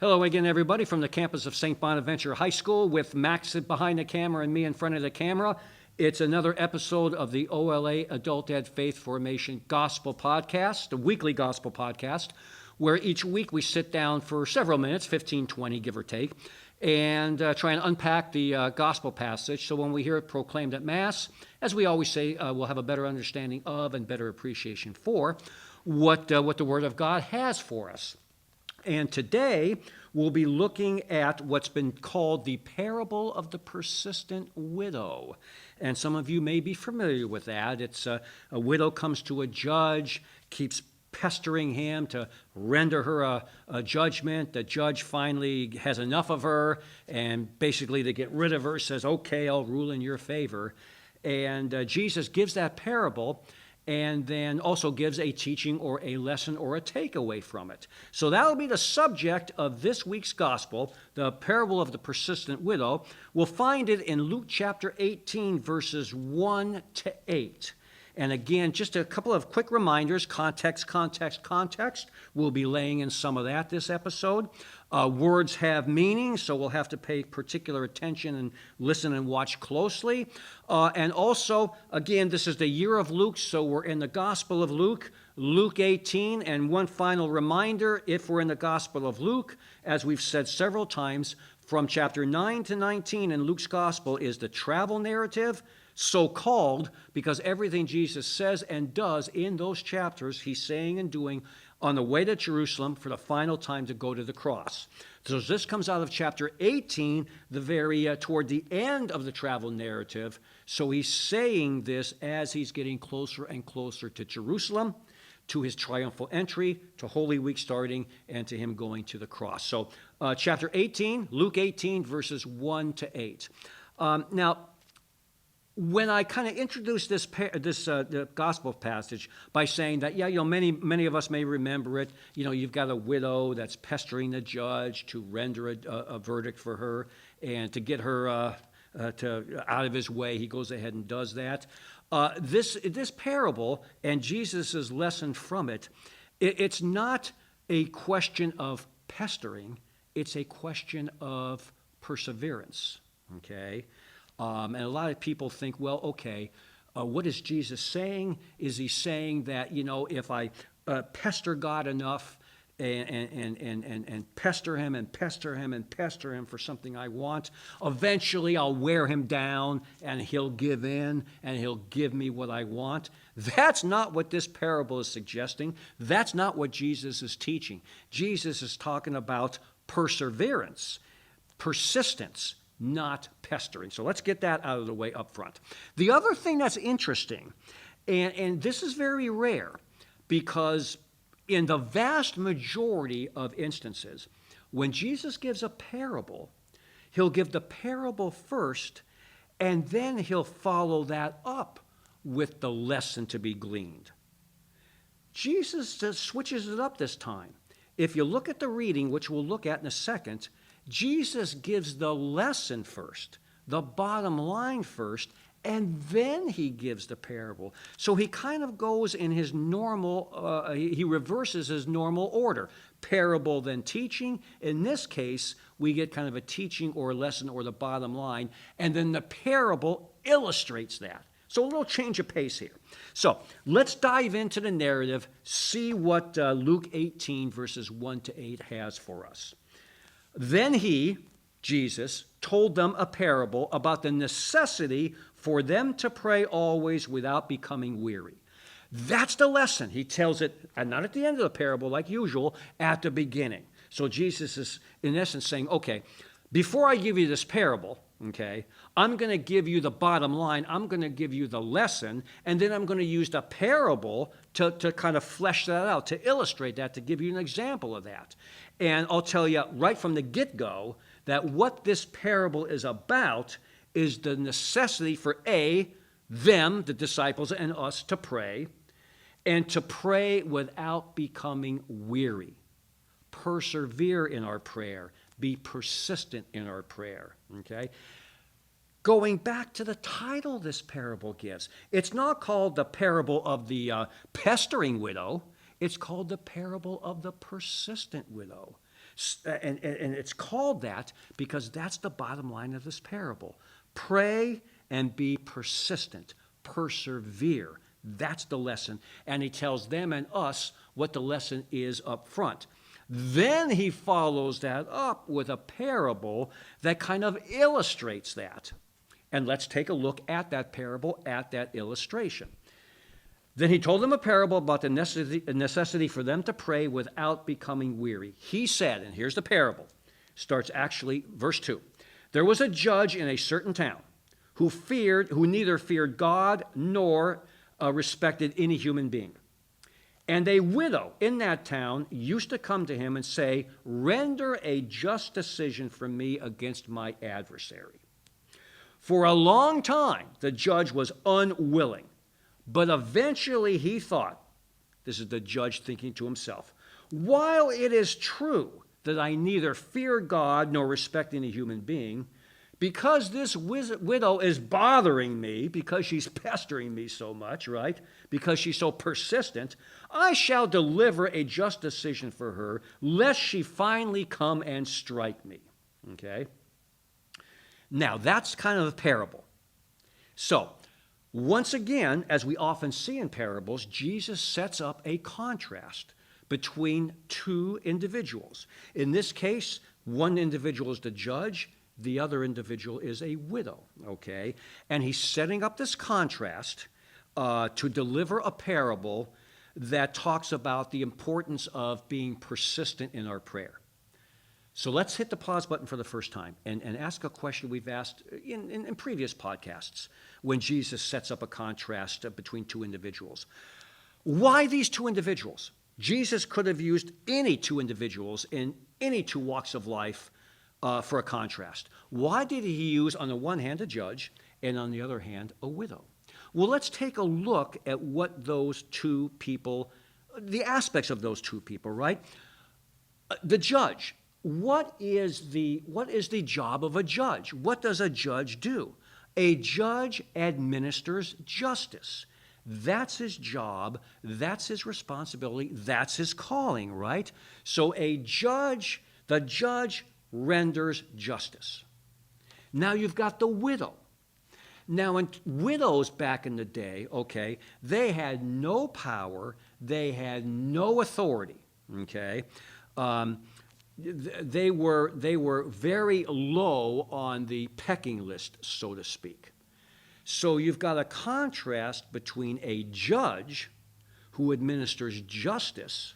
Hello again, everybody, from the campus of St. Bonaventure High School with Max behind the camera and me in front of the camera. It's another episode of the OLA Adult Ed Faith Formation Gospel Podcast, the weekly Gospel Podcast, where each week we sit down for several minutes, 15, 20, give or take, and try and unpack the gospel passage. So when we hear it proclaimed at Mass, as we always say, we'll have a better understanding of and better appreciation for what the Word of God has for us. And today, we'll be looking at what's been called the parable of the persistent widow. And some of you may be familiar with that. It's a widow comes to a judge, keeps pestering him to render her a judgment. The judge finally has enough of her, and basically to get rid of her says, okay, I'll rule in your favor. And Jesus gives that parable, and then also gives a teaching or a lesson or a takeaway from it. So that will be the subject of this week's gospel, the parable of the persistent widow. We'll find it in Luke chapter 18, verses 1 to 8. And again, just a couple of quick reminders, context. We'll be laying in some of that this episode. Words have meaning, so we'll have to pay particular attention and listen and watch closely. And also, again, this is the year of Luke, so we're in the Gospel of Luke, Luke 18. And one final reminder, if we're in the Gospel of Luke, as we've said several times, from chapter 9 to 19 in Luke's Gospel is the travel narrative, so called because everything Jesus says and does in those chapters, he's saying and doing on the way to Jerusalem for the final time to go to the cross. So this comes out of chapter 18, the very toward the end of the travel narrative. So he's saying this as he's getting closer and closer to Jerusalem, to his triumphal entry, to Holy Week starting, and to him going to the cross. So chapter 18, Luke 18, verses 1 to 8. Now, when I kind of introduced this the gospel passage by saying that, many of us may remember it. You've got a widow that's pestering the judge to render a verdict for her and to get her out of his way. He goes ahead and does that. This parable and Jesus' lesson from it, it's not a question of pestering. It's a question of perseverance, okay? And a lot of people think, well, okay, what is Jesus saying? Is he saying that, if I pester God enough and pester him and pester him and pester him for something I want, eventually I'll wear him down and he'll give in and he'll give me what I want? That's not what this parable is suggesting. That's not what Jesus is teaching. Jesus is talking about perseverance, persistence, not pestering. So let's get that out of the way up front. The other thing that's interesting, and this is very rare, because in the vast majority of instances, when Jesus gives a parable, he'll give the parable first, and then he'll follow that up with the lesson to be gleaned. Jesus just switches it up this time. If you look at the reading, which we'll look at in a second, Jesus gives the lesson first, the bottom line first, and then he gives the parable. So he kind of goes in his normal, he reverses his normal order. Parable, then teaching. In this case, we get kind of a teaching or a lesson or the bottom line, and then the parable illustrates that. So a little change of pace here. So let's dive into the narrative, see what Luke 18, verses 1 to 8 has for us. Then he, Jesus, told them a parable about the necessity for them to pray always without becoming weary. That's the lesson. He tells it, and not at the end of the parable like usual, at the beginning. So Jesus is, in essence, saying, okay, before I give you this parable, okay, I'm going to give you the bottom line, I'm going to give you the lesson, and then I'm going to use the parable to kind of flesh that out, to illustrate that, to give you an example of that. And I'll tell you right from the get-go that what this parable is about is the necessity for them, the disciples, and us to pray, and to pray without becoming weary. Persevere in our prayer. Be persistent in our prayer, okay? Going back to the title this parable gives, it's not called the parable of the pestering widow. It's called the parable of the persistent widow. And it's called that because that's the bottom line of this parable. Pray and be persistent. Persevere. That's the lesson. And he tells them and us what the lesson is up front. Then he follows that up with a parable that kind of illustrates that. And let's take a look at that parable, at that illustration. Then he told them a parable about the necessity for them to pray without becoming weary. He said, and here's the parable, starts actually verse 2. There was a judge in a certain town who neither feared God nor respected any human being. And a widow in that town used to come to him and say, "Render a just decision for me against my adversary." For a long time, the judge was unwilling. But eventually he thought, this is the judge thinking to himself, "While it is true that I neither fear God nor respect any human being, because this widow is bothering me, because she's pestering me so much, right? Because she's so persistent, I shall deliver a just decision for her, lest she finally come and strike me." Okay? Now, that's kind of the parable. So, once again, as we often see in parables, Jesus sets up a contrast between two individuals. In this case, one individual is the judge, the other individual is a widow, okay? And he's setting up this contrast to deliver a parable that talks about the importance of being persistent in our prayer. So let's hit the pause button for the first time and ask a question we've asked in previous podcasts when Jesus sets up a contrast between two individuals. Why these two individuals? Jesus could have used any two individuals in any two walks of life for a contrast. Why did he use, on the one hand, a judge, and on the other hand, a widow? Well, let's take a look at what those two people, the aspects of those two people, right? The judge. What is the job of a judge? What does a judge do? A judge administers justice. That's his job. That's his responsibility. That's his calling, right? So the judge renders justice. Now you've got the widow. Now, in widows back in the day, okay, they had no power. They had no authority, okay? They were very low on the pecking list, so to speak. So you've got a contrast between a judge who administers justice,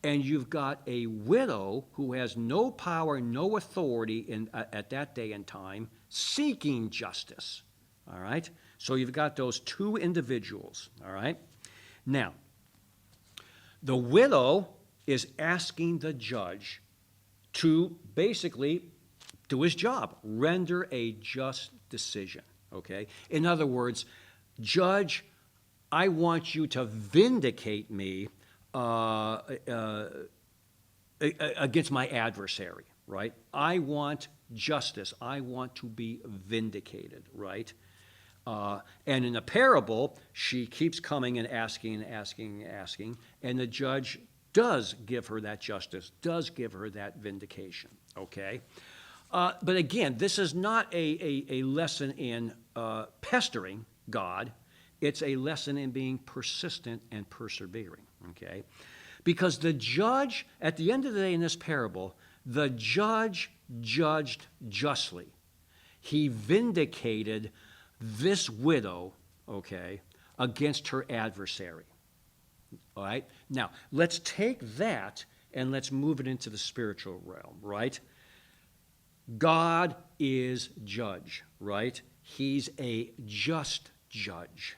and you've got a widow who has no power, no authority at that day and time, seeking justice. All right? So you've got those two individuals. All right? Now, the widow is asking the judge to basically do his job, render a just decision, okay? In other words, judge, I want you to vindicate me against my adversary, right? I want justice. I want to be vindicated, right? And in the parable, she keeps coming and asking, and the judge does give her that justice, does give her that vindication, okay? But again, this is not a lesson in pestering God. It's a lesson in being persistent and persevering, okay? Because the judge, at the end of the day in this parable, the judge judged justly. He vindicated this widow, okay, against her adversary. All right? Now, let's take that and let's move it into the spiritual realm, right? God is judge, right? He's a just judge.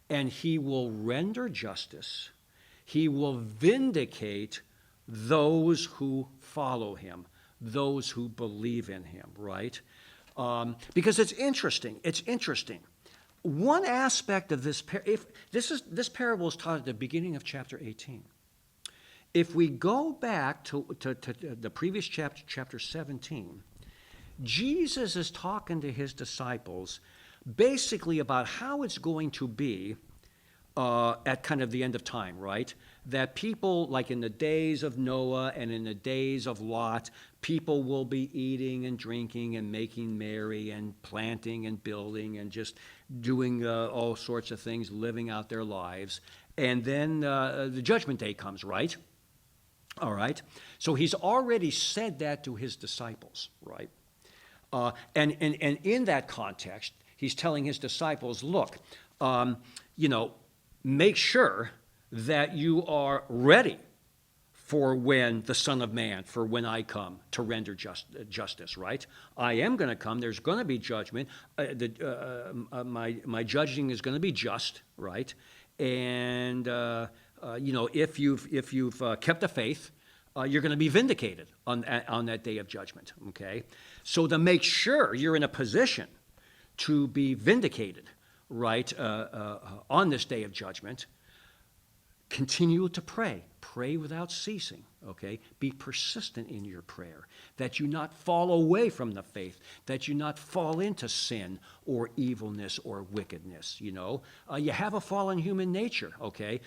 And he will render justice. He will vindicate those who follow him, those who believe in him, right? Because it's interesting. It's interesting. One aspect of this, this parable is taught at the beginning of chapter 18. If we go back to the previous chapter, chapter 17, Jesus is talking to his disciples basically about how it's going to be at kind of the end of time, right? that people, like in the days of Noah and in the days of Lot, people will be eating and drinking and making merry and planting and building and just doing all sorts of things, living out their lives. And then the judgment day comes, right? All right. So he's already said that to his disciples, right? And in that context, he's telling his disciples, look, make sure that you are ready for when the Son of Man, for when I come to render justice, right? I am going to come. There's going to be judgment. My judging is going to be just, right? And if you've kept the faith, you're going to be vindicated on that day of judgment. Okay, so to make sure you're in a position to be vindicated, right, on this day of judgment, continue to pray. Pray without ceasing, okay? Be persistent in your prayer, that you not fall away from the faith, that you not fall into sin or evilness or wickedness, You have a fallen human nature, okay?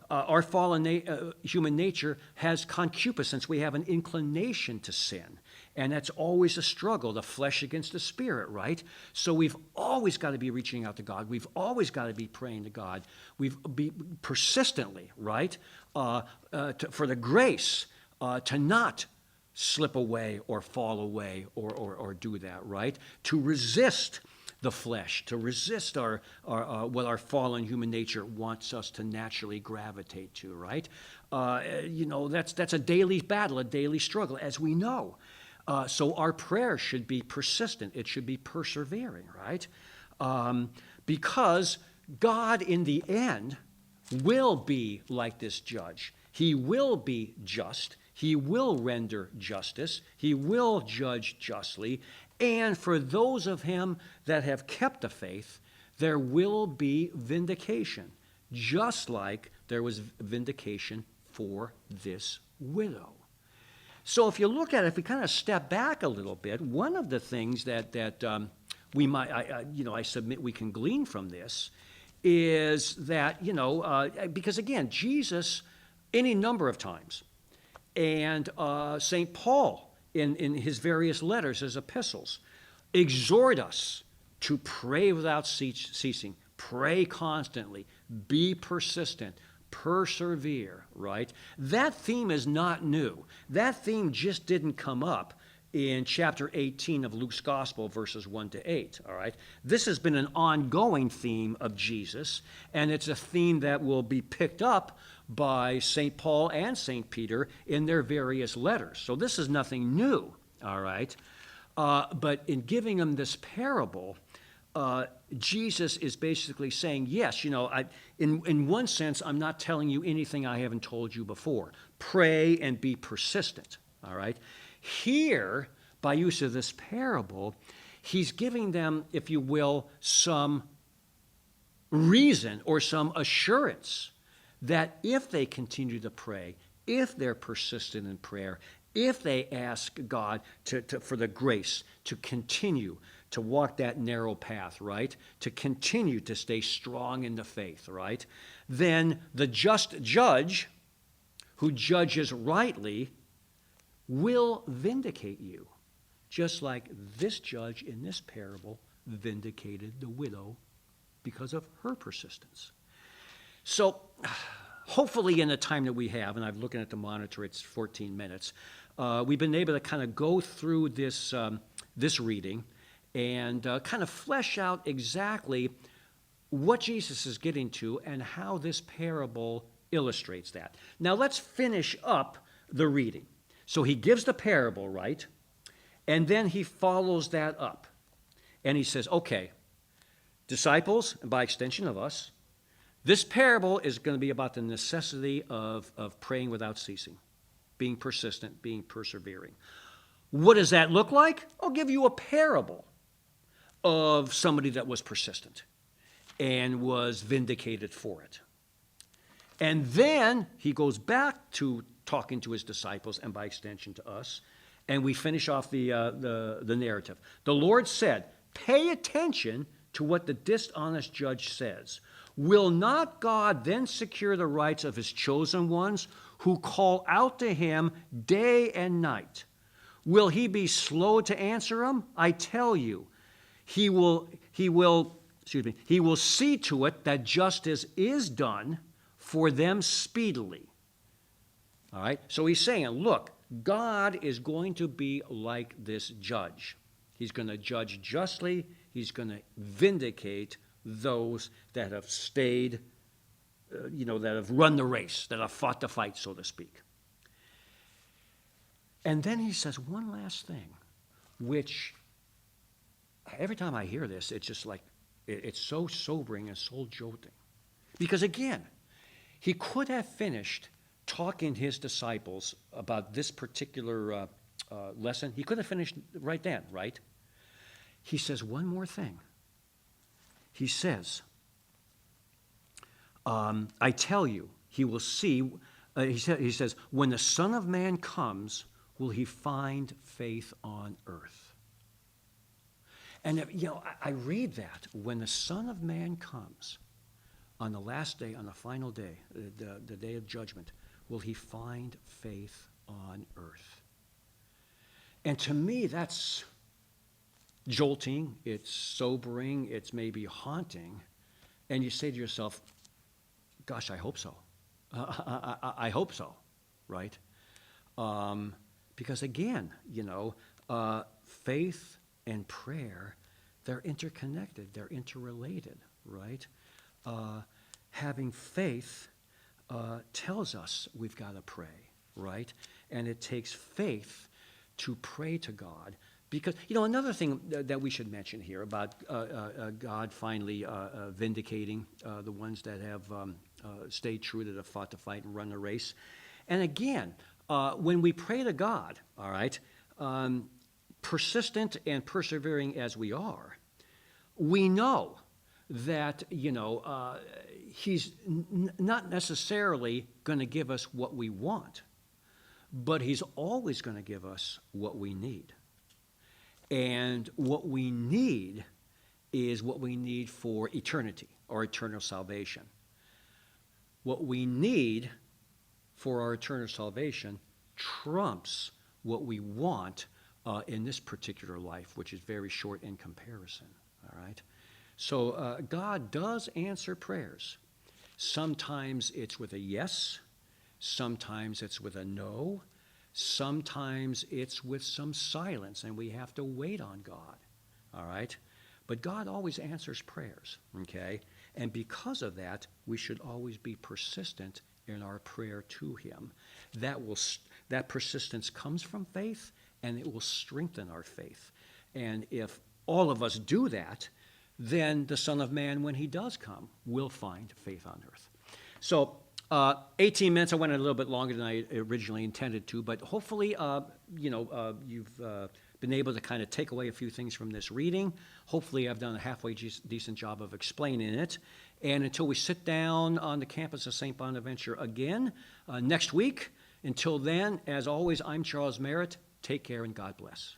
Our fallen human nature has concupiscence. We have an inclination to sin. And that's always a struggle, the flesh against the spirit, right? So we've always got to be reaching out to God. We've always got to be praying to God. We've be persistently, right, for the grace to not slip away or fall away or do that, right? To resist the flesh, to resist what our fallen human nature wants us to naturally gravitate to, right? That's a daily battle, a daily struggle, as we know. So our prayer should be persistent. It should be persevering, right? Because God, in the end, will be like this judge. He will be just. He will render justice. He will judge justly. And for those of him that have kept the faith, there will be vindication, just like there was vindication for this widow. So if you look at it, if we kind of step back a little bit, one of the things that we might, I submit we can glean from this is that, because again, Jesus, any number of times, and St. Paul in his various letters, his epistles, exhort us to pray without ceasing, pray constantly, be persistent, persevere, right? That theme is not new. That theme just didn't come up in chapter 18 of Luke's Gospel, verses 1 to 8, all right? This has been an ongoing theme of Jesus, and it's a theme that will be picked up by St. Paul and St. Peter in their various letters. So this is nothing new, all right? But in giving them this parable, Jesus is basically saying, yes, in one sense, I'm not telling you anything I haven't told you before. Pray and be persistent, all right? Here, by use of this parable, he's giving them, if you will, some reason or some assurance that if they continue to pray, if they're persistent in prayer, if they ask God for the grace to continue to walk that narrow path, right? To continue to stay strong in the faith, right? Then the just judge who judges rightly will vindicate you, just like this judge in this parable vindicated the widow because of her persistence. So hopefully in the time that we have, and I'm looking at the monitor, it's 14 minutes, we've been able to kind of go through this reading and kind of flesh out exactly what Jesus is getting to and how this parable illustrates that. Now let's finish up the reading. So he gives the parable, right? And then he follows that up. And he says, okay, disciples, and by extension of us, this parable is going to be about the necessity of praying without ceasing, being persistent, being persevering. What does that look like? I'll give you a parable of somebody that was persistent and was vindicated for it. And then he goes back to talking to his disciples and by extension to us, and we finish off the narrative. The Lord said, pay attention to what the dishonest judge says. Will not God then secure the rights of his chosen ones who call out to him day and night? Will he be slow to answer them? I tell you, he will see to it that justice is done for them speedily. All right? So he's saying, look, God is going to be like this judge. He's going to judge justly. He's going to vindicate those that have stayed, that have run the race, that have fought the fight, so to speak. And then he says one last thing, which every time I hear this, it's just like, it's so sobering and so jolting. Because again, he could have finished talking to his disciples about this particular lesson. He could have finished right then, right? He says one more thing. He says, I tell you, he will see, he says, when the Son of Man comes, will he find faith on earth? And, I read that, when the Son of Man comes, on the last day, on the final day, the day of judgment, will he find faith on earth? And to me, that's jolting, it's sobering, it's maybe haunting. And you say to yourself, gosh, I hope so. I hope so, right? Because again, faith and prayer, they're interconnected, they're interrelated, right? Having faith tells us we've got to pray, right? And it takes faith to pray to God. Because, another thing that we should mention here about God finally vindicating the ones that have stayed true, that have fought the fight and run the race. And again, when we pray to God, all right, persistent and persevering as we are, we know that, he's not necessarily going to give us what we want, but he's always going to give us what we need. And what we need is what we need for eternity or eternal salvation. What we need for our eternal salvation trumps what we want in this particular life, which is very short in comparison, all right? So God does answer prayers. Sometimes it's with a yes. Sometimes it's with a no. Sometimes it's with some silence, and we have to wait on God, all right? But God always answers prayers, okay? And because of that, we should always be persistent in our prayer to him. That persistence comes from faith, and it will strengthen our faith. And if all of us do that, then the Son of Man, when he does come, will find faith on earth. So 18 minutes, I went a little bit longer than I originally intended to, but hopefully, you've been able to kind of take away a few things from this reading. Hopefully, I've done a halfway decent job of explaining it. And until we sit down on the campus of St. Bonaventure again next week, until then, as always, I'm Charles Merritt. Take care and God bless.